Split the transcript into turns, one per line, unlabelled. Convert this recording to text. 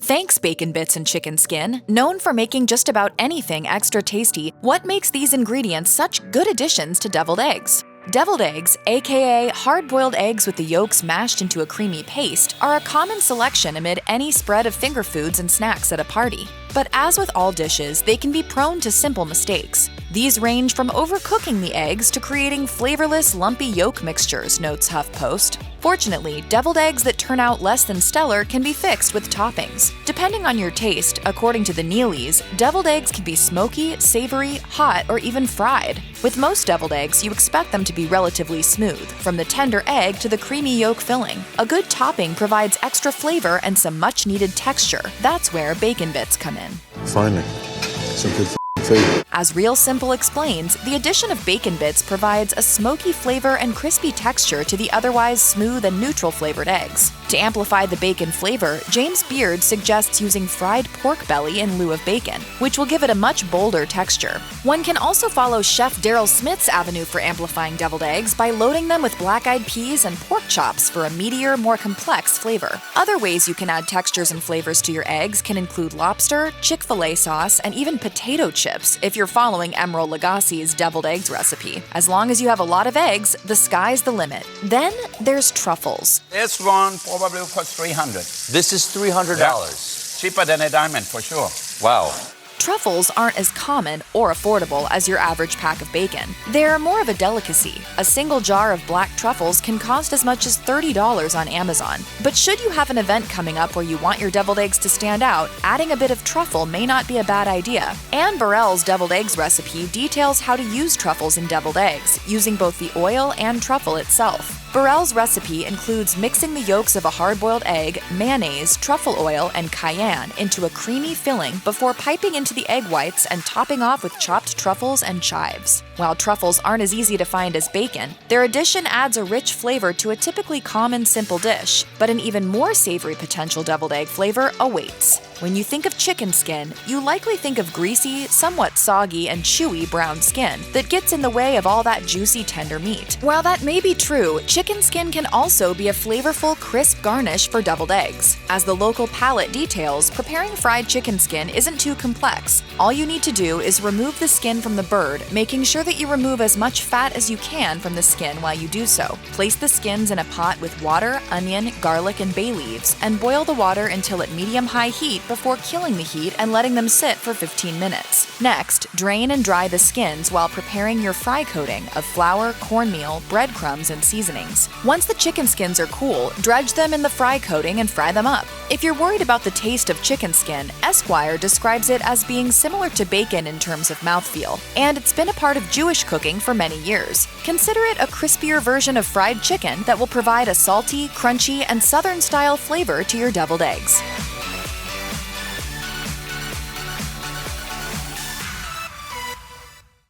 Thanks, Bacon Bits and Chicken Skin. Known for making just about anything extra tasty, what makes these ingredients such good additions to deviled eggs? Deviled eggs, aka hard-boiled eggs with the yolks mashed into a creamy paste, are a common selection amid any spread of finger foods and snacks at a party. But as with all dishes, they can be prone to simple mistakes. These range from overcooking the eggs to creating flavorless, lumpy yolk mixtures, notes HuffPost. Fortunately, deviled eggs that turn out less than stellar can be fixed with toppings. Depending on your taste, according to the Neelys, deviled eggs can be smoky, savory, hot, or even fried. With most deviled eggs, you expect them to be relatively smooth, from the tender egg to the creamy yolk filling. A good topping provides extra flavor and some much-needed texture. That's where Bacon Bits come in.
Finally, some good food.
As Real Simple explains, the addition of Bacon Bits provides a smoky flavor and crispy texture to the otherwise smooth and neutral flavored eggs. To amplify the bacon flavor, James Beard suggests using fried pork belly in lieu of bacon, which will give it a much bolder texture. One can also follow Chef Daryl Smith's avenue for amplifying deviled eggs by loading them with black-eyed peas and pork chops for a meatier, more complex flavor. Other ways you can add textures and flavors to your eggs can include lobster, Chick-fil-A sauce, and even potato chips if you're following Emeril Lagasse's deviled eggs recipe. As long as you have a lot of eggs, the sky's the limit. Then there's truffles.
This one probably will cost $300.
This is $300.
Yeah. Cheaper than a diamond for sure.
Wow.
Truffles aren't as common or affordable as your average pack of bacon. They're more of a delicacy. A single jar of black truffles can cost as much as $30 on Amazon. But should you have an event coming up where you want your deviled eggs to stand out, adding a bit of truffle may not be a bad idea. Anne Burrell's deviled eggs recipe details how to use truffles in deviled eggs, using both the oil and truffle itself. Burrell's recipe includes mixing the yolks of a hard-boiled egg, mayonnaise, truffle oil, and cayenne into a creamy filling before piping into the egg whites and topping off with chopped truffles and chives. While truffles aren't as easy to find as bacon, their addition adds a rich flavor to a typically common simple dish, but an even more savory potential deviled egg flavor awaits. When you think of chicken skin, you likely think of greasy, somewhat soggy, and chewy brown skin that gets in the way of all that juicy, tender meat. While that may be true, chicken skin can also be a flavorful, crisp garnish for deviled eggs. As the local palate details, preparing fried chicken skin isn't too complex. All you need to do is remove the skin from the bird, making sure that you remove as much fat as you can from the skin while you do so. Place the skins in a pot with water, onion, garlic, and bay leaves, and boil the water until at medium-high heat before killing the heat and letting them sit for 15 minutes. Next, drain and dry the skins while preparing your fry coating of flour, cornmeal, breadcrumbs, and seasonings. Once the chicken skins are cool, dredge them in the fry coating and fry them up. If you're worried about the taste of chicken skin, Esquire describes it as being similar to bacon in terms of mouthfeel, and it's been a part of Jewish cooking for many years. Consider it a crispier version of fried chicken that will provide a salty, crunchy, and southern-style flavor to your deviled eggs.